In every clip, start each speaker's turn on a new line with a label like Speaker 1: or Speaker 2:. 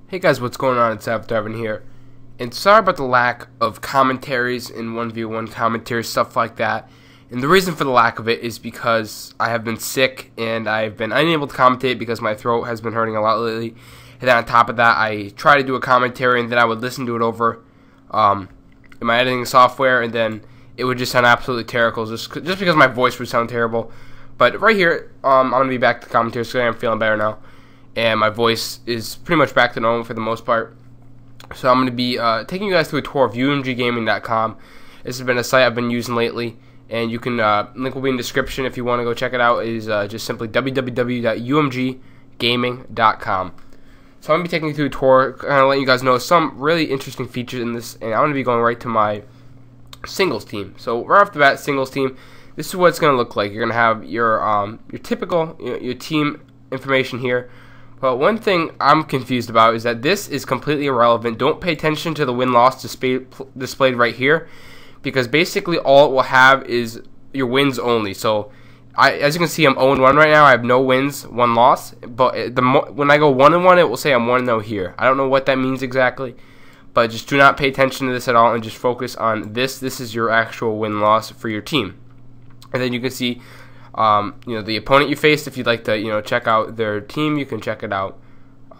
Speaker 1: Hey guys, what's going on? It's Devin here. And sorry about the lack of commentaries in 1v1 commentary, stuff like that. And the reason for the lack of it is because I have been sick and I've been unable to commentate because my throat has been hurting a lot lately. And then on top of that, I try to do a commentary and then I would listen to it over in my editing software, and then it would just sound absolutely terrible just because my voice would sound terrible. But right here, I'm going to be back to commentary, so I'm feeling better now. And my voice is pretty much back to normal for the most part. So I'm going to be taking you guys through a tour of UMGgaming.com. This has been a site I've been using lately, and you can link will be in the description if you want to go check it out. It is just simply www.umggaming.com. So I'm going to be taking you through a tour, kind of letting you guys know some really interesting features in this, and I'm going to be going right to my singles team. So right off the bat, singles team. This is what it's going to look like. You're going to have your typical your team information here. But one thing I'm confused about is that this is completely irrelevant. Don't pay attention to the win-loss displayed right here, because basically all it will have is your wins only. So as you can see, I'm 0-1 right now. I have no wins, 1 loss. But when I go 1-1, it will say I'm 1-0 here. I don't know what that means exactly, but just do not pay attention to this at all and just focus on this. This is your actual win-loss for your team. And then you can see the opponent you faced. If you'd like to, check out their team, you can check it out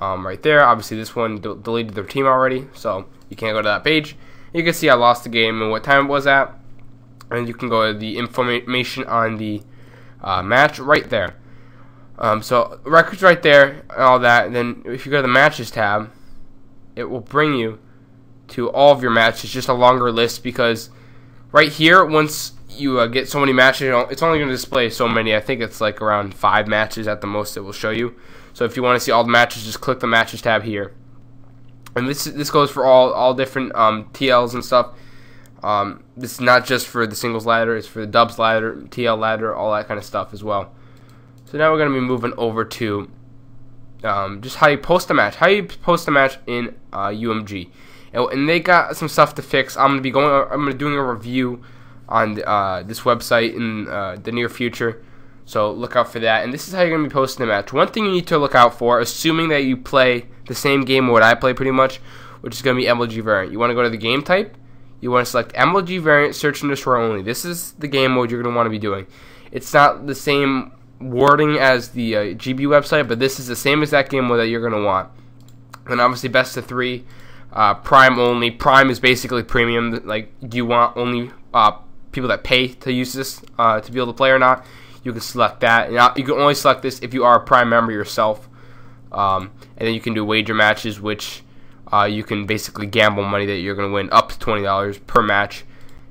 Speaker 1: right there. Obviously, this one deleted their team already, so you can't go to that page. You can see I lost the game and what time it was at, and you can go to the information on the match right there. So records right there and all that. And then if you go to the matches tab, it will bring you to all of your matches, just a longer list, because right here, once you get so many matches, it's only going to display so many. I think it's like around 5 matches at the most it will show you. So if you want to see all the matches, just click the matches tab here. And this goes for all different TLs and stuff. This is not just for the singles ladder, it's for the dubs ladder, TL ladder, all that kind of stuff as well. So now we're going to be moving over to just how you post a match. How you post a match in UMG. And they got some stuff to fix. I'm going to be doing a review on this website in the near future, so look out for that. And this is how you're going to be posting a match. One thing you need to look out for, assuming that you play the same game what I play pretty much, which is going to be MLG variant. You want to go to the game type, you want to select MLG variant, search and destroy only. This is the game mode you're going to want to be doing. It's not the same wording as the GB website, but this is the same exact game mode that you're going to want. And obviously best of 3, Prime only. Prime is basically premium. Like, do you want only people that pay to use this to be able to play or not? You can select that. And you can only select this if you are a Prime member yourself. And then you can do wager matches, which you can basically gamble money that you're going to win up to $20 per match.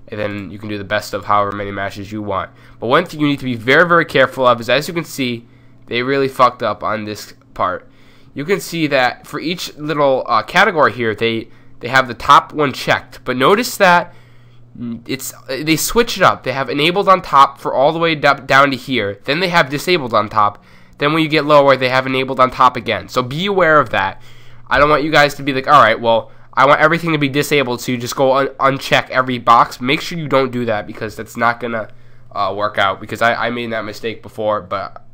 Speaker 1: And then you can do the best of however many matches you want. But one thing you need to be very, very careful of is, as you can see, they really fucked up on this part. You can see that for each little category here, they have the top one checked. But notice that they switch it up. They have enabled on top for all the way down to here. Then they have disabled on top. Then when you get lower, they have enabled on top again. So be aware of that. I don't want you guys to be like, all right, well, I want everything to be disabled, so you just go uncheck every box. Make sure you don't do that, because that's not going to work out. Because I made that mistake before, but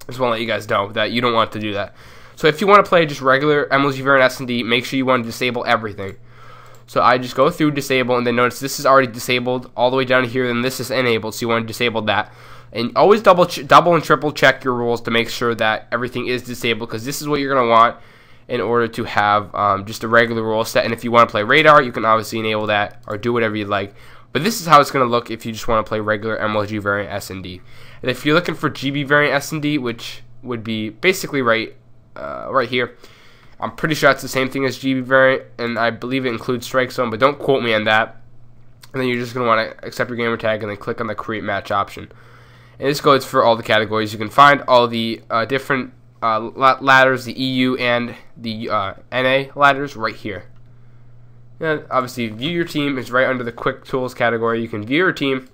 Speaker 1: I just want to let you guys know that you don't want to do that. So if you want to play just regular MLG variant S&D, make sure you want to disable everything. So I just go through disable, and then notice this is already disabled all the way down here, then this is enabled, so you want to disable that. And always double and triple check your rules to make sure that everything is disabled, because this is what you're going to want in order to have just a regular rule set. And if you want to play radar, you can obviously enable that or do whatever you'd like. But this is how it's going to look if you just want to play regular MLG variant S&D. And if you're looking for GB variant S&D, which would be basically right here, I'm pretty sure that's the same thing as GB variant, and I believe it includes strike zone, but don't quote me on that. And then you're just going to want to accept your gamer tag and then click on the create match option. And this goes for all the categories. You can find all the different ladders, the EU and the NA ladders right here. And obviously, view your team is right under the quick tools category. You can view your team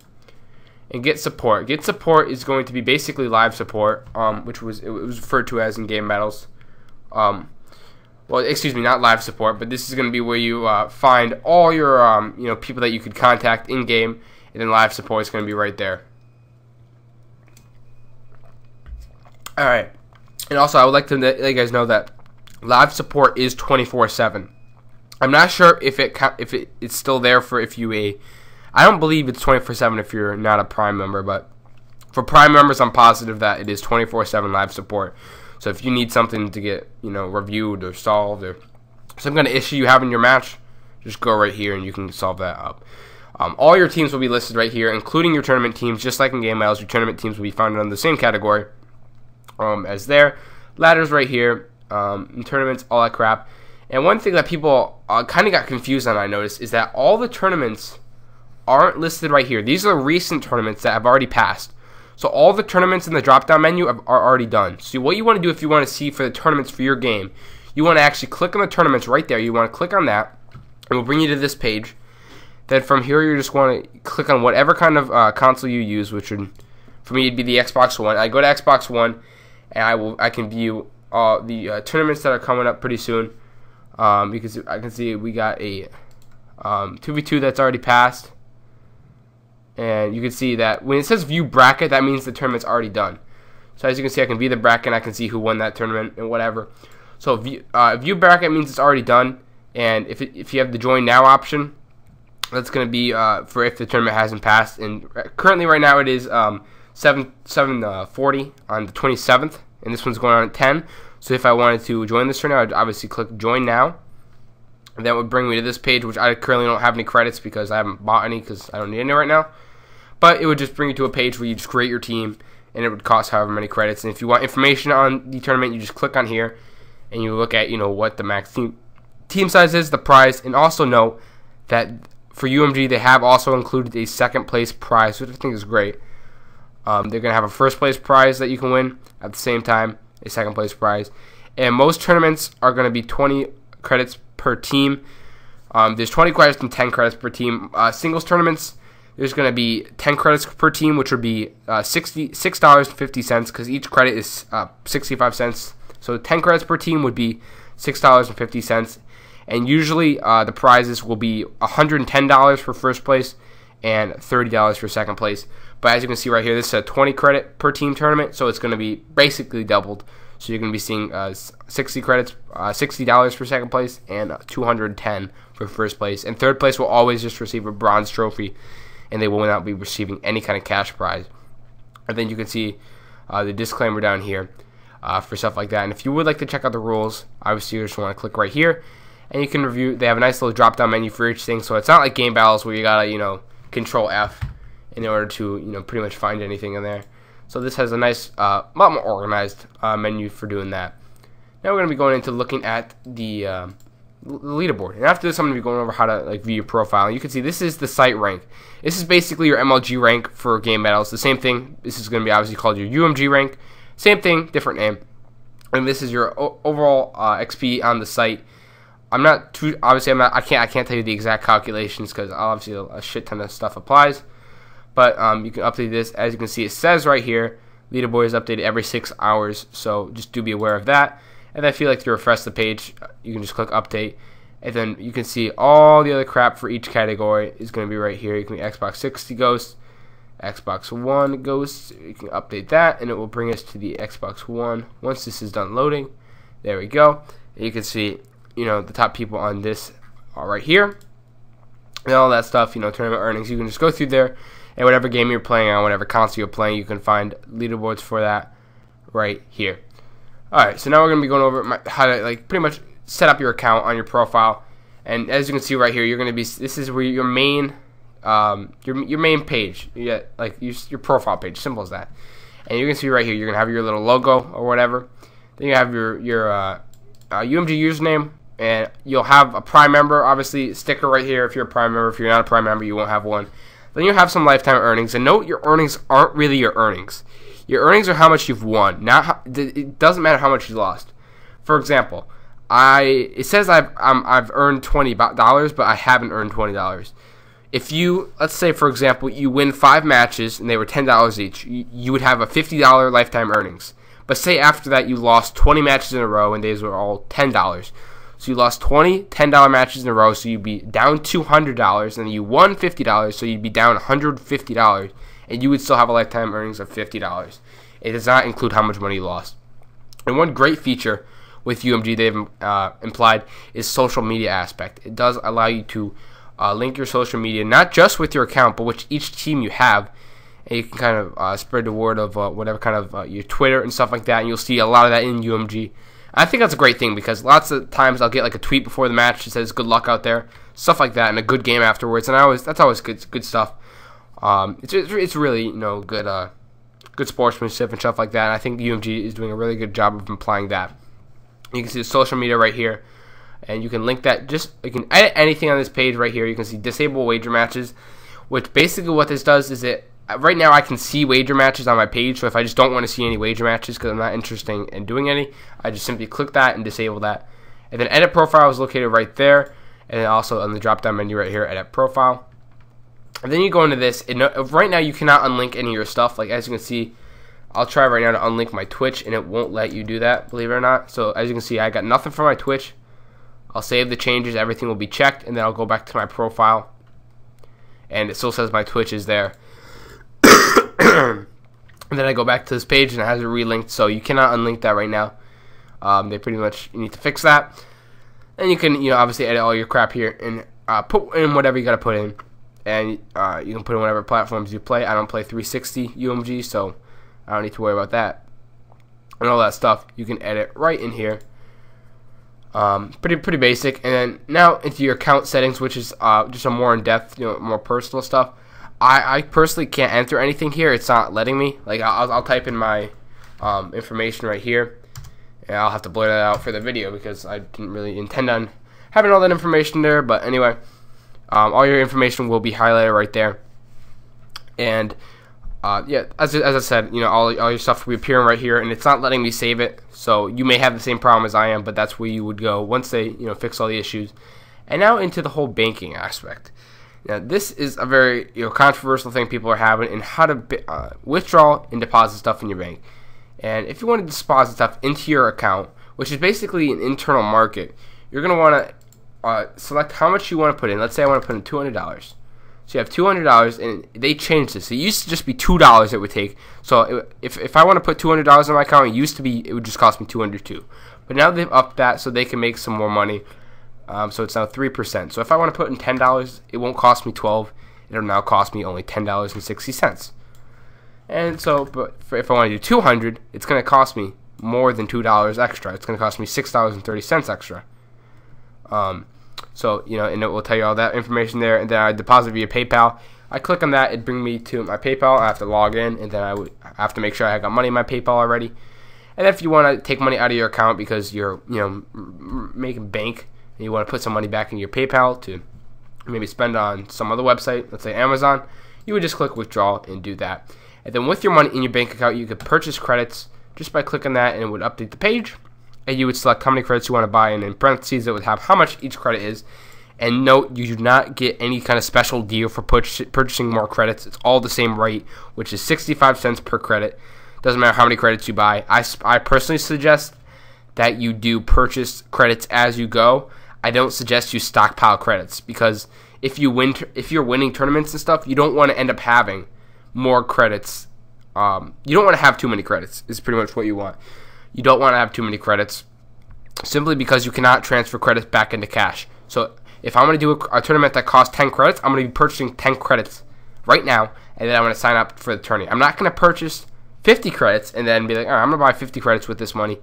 Speaker 1: and get support. Get support is going to be basically live support, which it was referred to as in game battles. Well, excuse me, not live support, but this is going to be where you find all your people that you could contact in game, and then live support is going to be right there. All right, and also I would like to let you guys know that live support is 24/7. I'm not sure if it's still there for if you I don't believe it's 24/7 if you're not a Prime member, but for Prime members, I'm positive that it is 24/7 live support. So if you need something to get reviewed or solved or some kind of issue you have in your match, just go right here and you can solve that up. All your teams will be listed right here, including your tournament teams. Just like in Game Battles, your tournament teams will be found under the same category as there. Ladders right here, in tournaments, all that crap. And one thing that people kind of got confused on, I noticed, is that all the tournaments aren't listed right here. These are recent tournaments that have already passed. So all the tournaments in the drop-down menu are already done. So what you want to do if you want to see for the tournaments for your game, you want to actually click on the tournaments right there. You want to click on that, and it will bring you to this page. Then from here, you just want to click on whatever kind of console you use, which would, for me, it'd be the Xbox One. I go to Xbox One, and I can view the tournaments that are coming up pretty soon. Because I can see we got a 2v2 that's already passed. And you can see that when it says view bracket, that means the tournament's already done. So as you can see, I can view the bracket and I can see who won that tournament and whatever. So view bracket means it's already done. And if you have the join now option, that's going to be for if the tournament hasn't passed. And currently right now it is 7:40 on the 27th. And this one's going on at 10. So if I wanted to join this tournament, I'd obviously click join now. And that would bring me to this page, which I currently don't have any credits because I haven't bought any because I don't need any right now. But it would just bring you to a page where you just create your team, and it would cost however many credits. And if you want information on the tournament, you just click on here, and you look at what the max team size is, the prize, and also note that for UMG they have also included a second place prize, which I think is great. They're gonna have a first place prize that you can win at the same time, a second place prize, and most tournaments are gonna be 20 credits per team. There's 20 credits and 10 credits per team. Singles tournaments, there's going to be 10 credits per team, which would be $6.50 because each credit is 65 cents. So 10 credits per team would be $6.50. And usually the prizes will be $110 for first place and $30 for second place. But as you can see right here, this is a 20 credit per team tournament, so it's going to be basically doubled. So you're going to be seeing 60 credits, $60 for second place, and $210 for first place. And third place will always just receive a bronze trophy, and they will not be receiving any kind of cash prize. And then you can see the disclaimer down here for stuff like that. And if you would like to check out the rules, obviously you just want to click right here, and you can review. They have a nice little drop-down menu for each thing, so it's not like Game Battles where you gotta Control F in order to pretty much find anything in there. So this has a nice, lot more organized menu for doing that. Now we're going to be going into looking at the leaderboard. And after this, I'm going to be going over how to view your profile. And you can see this is the site rank. This is basically your MLG rank for Game Battles. The same thing. This is going to be obviously called your UMG rank. Same thing, different name. And this is your overall XP on the site. I can't tell you the exact calculations because obviously a shit ton of stuff applies. But you can update this. As you can see, it says right here, leaderboard is updated every 6 hours. So just do be aware of that. And then if you like to refresh the page, you can just click update. And then you can see all the other crap for each category is going to be right here. You can be Xbox 60 Ghost, Xbox One Ghost. You can update that, and it will bring us to the Xbox One. Once this is done loading, there we go. And you can see, the top people on this are right here. And all that stuff, tournament earnings. You can just go through there. And whatever game you're playing on, whatever console you're playing, you can find leaderboards for that right here. Alright, so now we're going to be going over how to pretty much set up your account on your profile. And as you can see right here, you're going to be, this is where your main page, your profile page, simple as that. And you can see right here, you're going to have your little logo or whatever. Then you have your UMG username, and you'll have a Prime member, obviously, sticker right here if you're a Prime member. If you're not a Prime member, you won't have one. Then you'll have some lifetime earnings. And note, your earnings aren't really your earnings. Your earnings are how much you've won. It doesn't matter how much you lost. For example, it says I've earned $20, but I haven't earned $20. If you, let's say for example, you win 5 matches and they were $10 each, you would have a $50 lifetime earnings. But say after that you lost 20 matches in a row and these were all $10. So you lost 20 $10 matches in a row, so you'd be down $200, and you won $50, so you'd be down $150, and you would still have a lifetime earnings of $50. It does not include how much money you lost. And one great feature with UMG they've implied is social media aspect. It does allow you to link your social media, not just with your account, but with each team you have. And you can kind of spread the word of whatever kind of your Twitter and stuff like that, and you'll see a lot of that in UMG. I think that's a great thing because lots of times I'll get like a tweet before the match that says good luck out there, stuff like that, and a good game afterwards, and that's always good stuff. It's really good sportsmanship and stuff like that. And I think UMG is doing a really good job of implying that. You can see the social media right here, and you can link that. You can edit anything on this page right here. You can see disable wager matches, which basically what this does is right now I can see wager matches on my page, so if I just don't want to see any wager matches because I'm not interested in doing any, I just simply click that and disable that. And then edit profile is located right there, and then also on the drop down menu right here, edit profile. And then you go into this, and right now you cannot unlink any of your stuff. Like as you can see, I'll try right now to unlink my Twitch, and it won't let you do that, believe it or not. So as you can see, I got nothing from my Twitch. I'll save the changes, everything will be checked, and then I'll go back to my profile, and it still says my Twitch is there. And then I go back to this page and it has it relinked, so you cannot unlink that right now. They pretty much need to fix that. And you can obviously edit all your crap here and put in whatever you gotta put in, and you can put in whatever platforms you play. I don't play 360 UMG, so I don't need to worry about that. And all that stuff you can edit right in here. Pretty basic. And then now into your account settings, which is just a more in-depth, more personal stuff. I personally can't enter anything here. It's not letting me. Like I'll type in my information right here, and I'll have to blur that out for the video because I didn't really intend on having all that information there. But anyway, all your information will be highlighted right there. And yeah, as I said, all your stuff will be appearing right here, and it's not letting me save it. So you may have the same problem as I am, but that's where you would go once they fix all the issues. And now into the whole banking aspect. Now, this is a very controversial thing people are having in how to withdraw and deposit stuff in your bank. And if you want to deposit stuff into your account, which is basically an internal market, you're going to want to select how much you want to put in. Let's say I want to put in $200. So you have $200, and they changed this. It used to just be $2 it would take. So if I want to put $200 in my account, it would just cost me $202. But now they've upped that so they can make some more money. So it's now 3%. So if I want to put in $10, it won't cost me $12. It'll now cost me only $10.60. And so, but if I want to do $200, it's going to cost me more than $2 extra. It's going to cost me $6.30 extra. So and it will tell you all that information there. And then I deposit via PayPal. I click on that, it brings me to my PayPal. I have to log in, and then I have to make sure I got money in my PayPal already. And if you want to take money out of your account because you're making bank, and you want to put some money back in your PayPal to maybe spend on some other website, let's say Amazon, you would just click withdraw and do that. And then with your money in your bank account, you could purchase credits just by clicking that, and it would update the page. And you would select how many credits you want to buy, and in parentheses it would have how much each credit is. And note, you do not get any kind of special deal for purchasing more credits. It's all the same rate, which is 65 cents per credit. Doesn't matter how many credits you buy. I personally suggest that you do purchase credits as you go. I don't suggest you stockpile credits, because if you're winning tournaments and stuff, you don't want to end up having more credits. You don't want to have too many credits is pretty much what you want. You don't want to have too many credits simply because you cannot transfer credits back into cash. So if I'm going to do a tournament that costs 10 credits, I'm going to be purchasing 10 credits right now, and then I'm going to sign up for the tourney. I'm not going to purchase 50 credits and then be like, all right, I'm going to buy 50 credits with this money,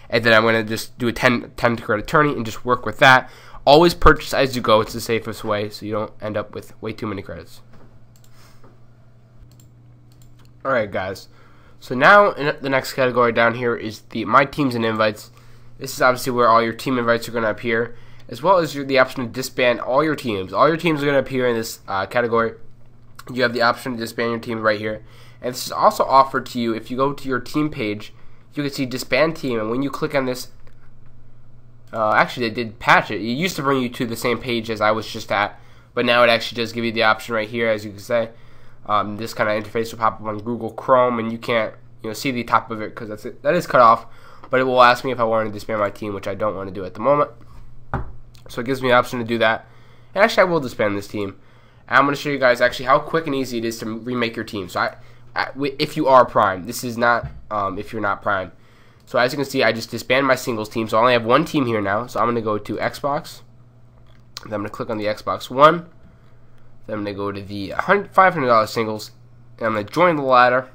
Speaker 1: and then I'm going to just do a 10 credit tourney and just work with that. Always purchase as you go. It's the safest way, so you don't end up with way too many credits. Alright guys, so now in the next category down here is the My Teams and Invites. This is obviously where all your team invites are going to appear, as well as the option to disband all your teams. All your teams are going to appear in this category. You have the option to disband your team right here. And this is also offered to you if you go to your team page. You can see disband team, and when you click on this, actually they did patch it. It used to bring you to the same page as I was just at, but now it actually does give you the option right here, as you can say. This kind of interface will pop up on Google Chrome, and you can't see the top of it because that is cut off. But it will ask me if I want to disband my team, which I don't want to do at the moment. So it gives me the option to do that. And actually, I will disband this team. And I'm going to show you guys actually how quick and easy it is to remake your team. So if you are Prime, this is not if you're not Prime. So as you can see, I just disbanded my singles team, so I only have one team here now. So I'm going to go to Xbox. Then I'm going to click on the Xbox One. Then I'm going to go to the $500 singles. And I'm going to join the ladder.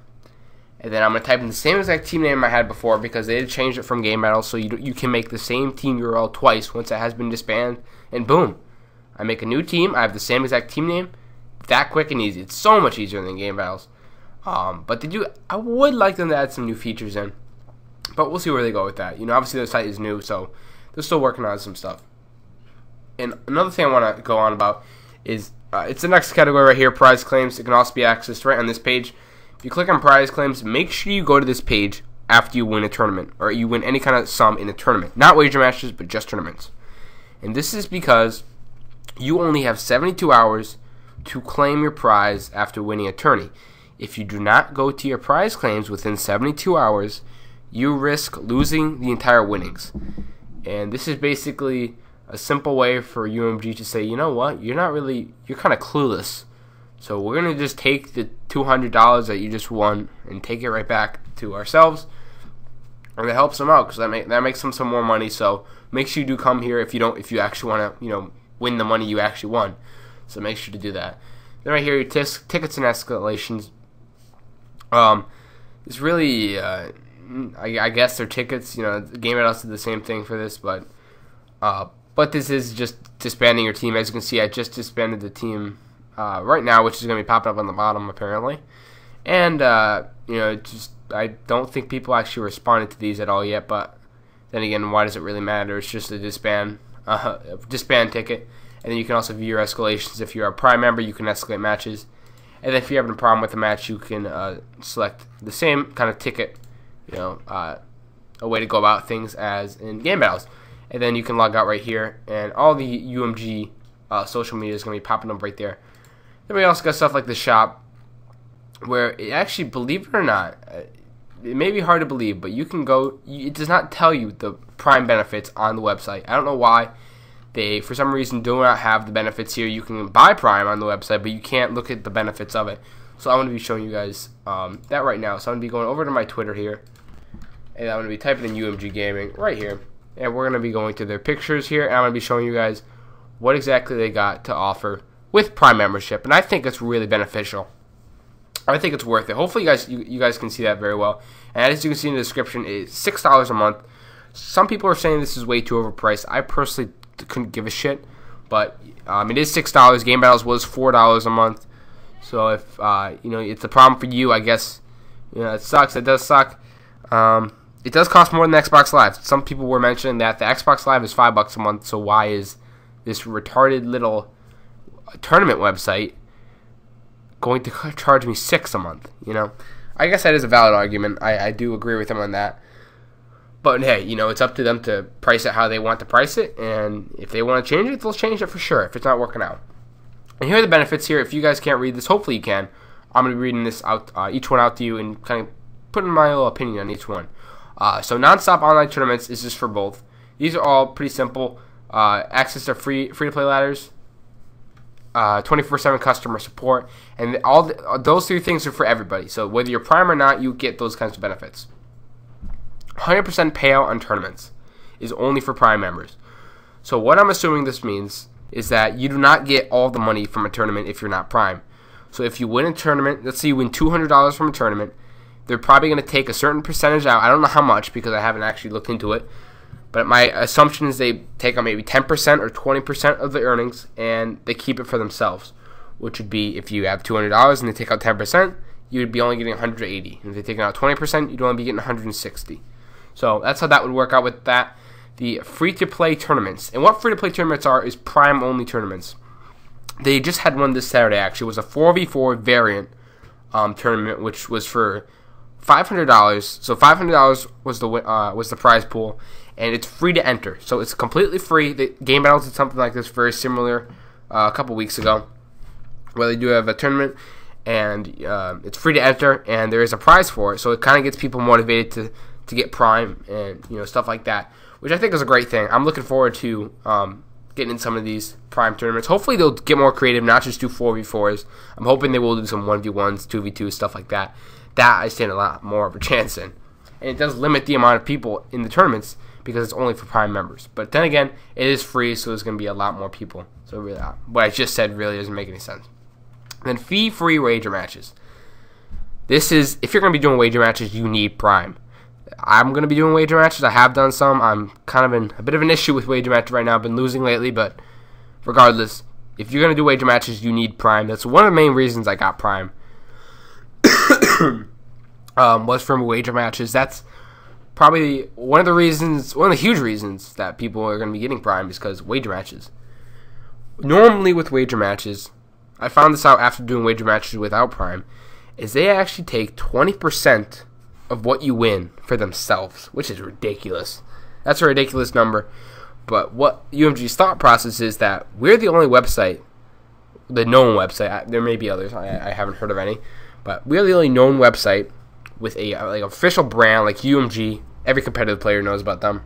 Speaker 1: And then I'm going to type in the same exact team name I had before, because they had changed it from Game Battles, so you can make the same team URL twice once it has been disbanded. And boom, I make a new team. I have the same exact team name. That quick and easy. It's so much easier than Game Battles. But I would like them to add some new features in. But we'll see where they go with that. Obviously the site is new, so they're still working on some stuff. And another thing I want to go on about is it's the next category right here, prize claims. It can also be accessed right on this page. If you click on prize claims, make sure you go to this page after you win a tournament, or you win any kind of sum in a tournament. Not wager matches, but just tournaments. And this is because you only have 72 hours to claim your prize after winning a tourney. If you do not go to your prize claims within 72 hours, you risk losing the entire winnings. And this is basically a simple way for UMG to say, you know what, you're kind of clueless. So we're going to just take the $200 that you just won and take it right back to ourselves. And it helps them out, because that makes them some more money. So make sure you do come here if you actually want to, win the money you actually won. So make sure to do that. Then right here, your tickets and escalations. It's really, I guess they're tickets. Game Battles did the same thing for this, but this is just disbanding your team. As you can see, I just disbanded the team right now, which is going to be popping up on the bottom apparently. And I don't think people actually responded to these at all yet. But then again, why does it really matter? It's just a disband ticket. And then you can also view your escalations. If you're a Prime member, you can escalate matches. And then if you're having a problem with the match, you can select the same kind of ticket, a way to go about things as in Game Battles. And then you can log out right here, and all the UMG social media is going to be popping up right there. Then we also got stuff like the shop, where it actually, believe it or not, it may be hard to believe, but you can go, it does not tell you the Prime benefits on the website. I don't know why. They, for some reason, do not have the benefits here. You can buy Prime on the website, but you can't look at the benefits of it. So I'm going to be showing you guys that right now. So I'm going to be going over to my Twitter here, and I'm going to be typing in UMG Gaming right here. And we're going to be going to their pictures here, and I'm going to be showing you guys what exactly they got to offer with Prime membership. And I think it's really beneficial. I think it's worth it. Hopefully you guys can see that very well. And as you can see in the description, it's $6 a month. Some people are saying this is way too overpriced. I personally couldn't give a shit, but it is $6. Game Battles was $4 a month. So if it's a problem for you, I guess it sucks. It does suck. It does cost more than Xbox Live. Some people were mentioning that the Xbox Live is $5 a month. So why is this retarded little tournament website going to charge me $6 a month? I guess that is a valid argument. I do agree with them on that. But hey, it's up to them to price it how they want to price it, and if they want to change it, they'll change it for sure if it's not working out. And here are the benefits here. If you guys can't read this, hopefully you can. I'm going to be reading this out, each one out to you, and kind of putting my little opinion on each one. So non-stop online tournaments is just for both. These are all pretty simple. Access to free-to-play ladders, 24/7 customer support, and those three things are for everybody. So whether you're Prime or not, you get those kinds of benefits. 100% payout on tournaments is only for Prime members. So what I'm assuming this means is that you do not get all the money from a tournament if you're not Prime. So if you win a tournament, let's say you win $200 from a tournament, they're probably going to take a certain percentage out. I don't know how much because I haven't actually looked into it. But my assumption is they take out maybe 10% or 20% of the earnings and they keep it for themselves. Which would be if you have $200 and they take out 10%, you would be only getting $180. And if they take out 20%, you'd only be getting $160. So that's how that would work out with that. The free-to-play tournaments. And what free-to-play tournaments are is Prime-only tournaments. They just had one this Saturday, actually. It was a 4v4 variant tournament, which was for $500. So $500 was the prize pool, and it's free to enter. So it's completely free. The Game Battles did something like this very similar a couple weeks ago, where they do have a tournament, and it's free to enter, and there is a prize for it. So it kind of gets people motivated to get Prime and stuff like that, which I think is a great thing. I'm looking forward to getting in some of these Prime tournaments. Hopefully they'll get more creative, not just do 4v4s. I'm hoping they will do some 1v1s, 2v2s, stuff like that. That I stand a lot more of a chance in. and it does limit the amount of people in the tournaments because it's only for Prime members. But then again, it is free, so there's going to be a lot more people. So really, what I just said really doesn't make any sense. Then fee-free wager matches. This is, if you're going to be doing wager matches, you need Prime. I'm going to be doing wager matches. I have done some. I'm kind of in a bit of an issue with wager matches right now. I've been losing lately, but regardless, if you're going to do wager matches, you need Prime. That's one of the main reasons I got Prime. Was from wager matches. That's probably one of the huge reasons that people are going to be getting Prime is because wager matches. Normally with wager matches, I found this out after doing wager matches without Prime, is they actually take 20% of what you win for themselves, which is ridiculous. That's a ridiculous number. But what UMG's thought process is that we're the only website, the known website, there may be others, I haven't heard of any, but we're the only known website with a official brand like UMG, every competitive player knows about them,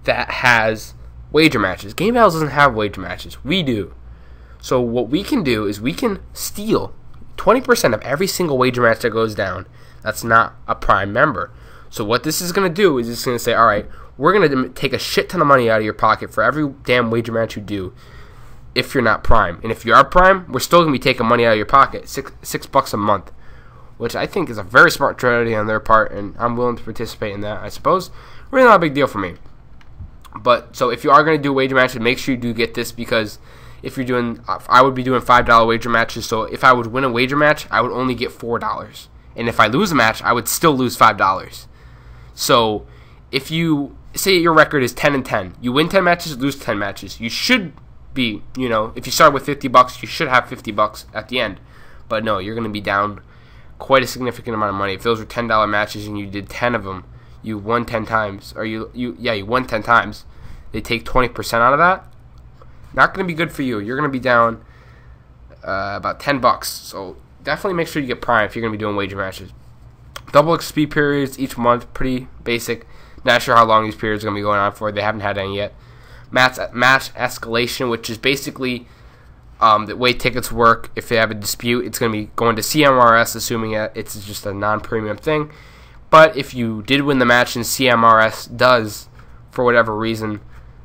Speaker 1: that has wager matches. Game Battles doesn't have wager matches. We do. So what we can do is we can steal 20% of every single wager match that goes down that's not a Prime member. So what this is going to do is it's going to say, all right, we're going to take a shit ton of money out of your pocket for every damn wager match you do if you're not Prime. And if you are Prime, we're still going to be taking money out of your pocket, $6 a month, which I think is a very smart strategy on their part, and I'm willing to participate in that, I suppose. Really not a big deal for me. But, so if you are going to do wager matches, make sure you do get this, because if you're doing, I would be doing $5 wager matches, so if I would win a wager match, I would only get $4. And if I lose a match, I would still lose $5. So, if you, say your record is 10-10, you win 10 matches, lose 10 matches, you should be, if you start with $50, you should have $50 at the end. But no, you're going to be down quite a significant amount of money. If those were $10 matches and you did 10 of them, you won 10 times, or you won 10 times, they take 20% out of that. Not going to be good for you. You're going to be down about $10. So definitely make sure you get Prime if you're going to be doing wager matches. Double XP periods each month, pretty basic. Not sure how long these periods are going to be going on for. They haven't had any yet. Match escalation, which is basically the way tickets work. If they have a dispute, it's going to be going to CMRS, assuming it's just a non-premium thing. But if you did win the match and CMRS does, for whatever reason,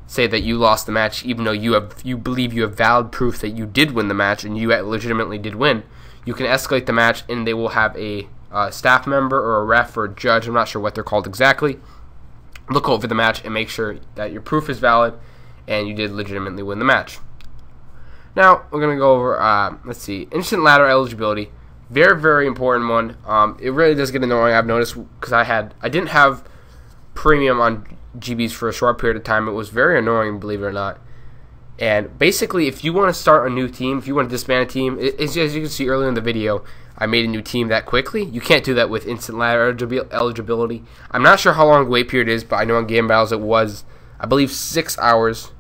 Speaker 1: say that you lost the match, even though you believe you have valid proof that you did win the match and you legitimately did win, you can escalate the match and they will have a staff member or a ref or a judge, I'm not sure what they're called exactly, look over the match and make sure that your proof is valid and you did legitimately win the match. Now, we're going to go over, let's see, instant ladder eligibility. Very, very important one. It really does get annoying, I've noticed, because I didn't have premium on GBs for a short period of time. It was very annoying, believe it or not. And basically, if you want to start a new team, if you want to disband a team, as you can see earlier in the video, I made a new team that quickly. You can't do that with instant ladder eligibility. I'm not sure how long the wait period is, but I know on Game Battles it was, I believe, 6 hours.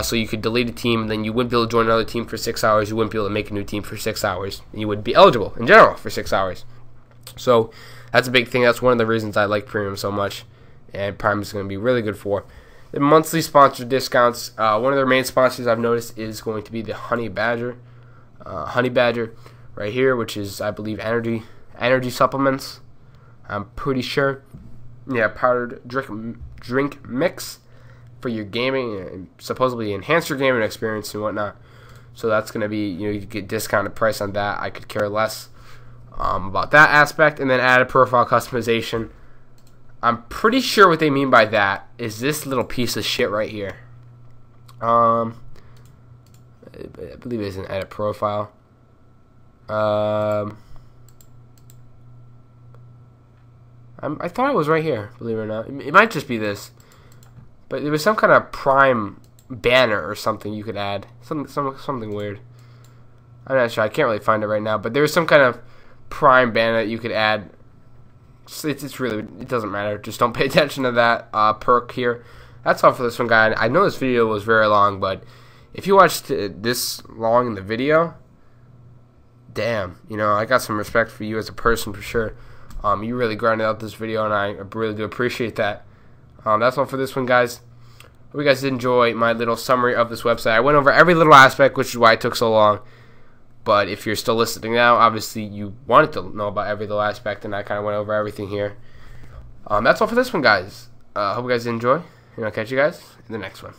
Speaker 1: So you could delete a team, and then you wouldn't be able to join another team for 6 hours. You wouldn't be able to make a new team for 6 hours. And you wouldn't be eligible, in general, for 6 hours. So that's a big thing. That's one of the reasons I like Premium so much. And Prime is going to be really good for. The monthly sponsored discounts. One of their main sponsors I've noticed is going to be the Honey Badger. Honey Badger right here, which is, I believe, energy supplements. I'm pretty sure. Yeah, powdered drink mix for your gaming and supposedly enhance your gaming experience and whatnot. So that's going to be, you get discounted price on that. I could care less about that aspect. And then added profile customization. I'm pretty sure what they mean by that is this little piece of shit right here. I believe it's an edit profile. I thought it was right here, believe it or not. It might just be this. But there was some kind of Prime banner or something you could add. Something weird. I'm not sure. I can't really find it right now. But there was some kind of Prime banner that you could add. It's really, it doesn't matter. Just don't pay attention to that perk here. That's all for this one, guy. I know this video was very long, but if you watched this long in the video, damn, I got some respect for you as a person for sure. You really grinded out this video, and I really do appreciate that. That's all for this one, guys. Hope you guys did enjoy my little summary of this website. I went over every little aspect, which is why it took so long. But if you're still listening now, obviously you wanted to know about every little aspect, and I kind of went over everything here. That's all for this one, guys. Hope you guys enjoy, and I'll catch you guys in the next one.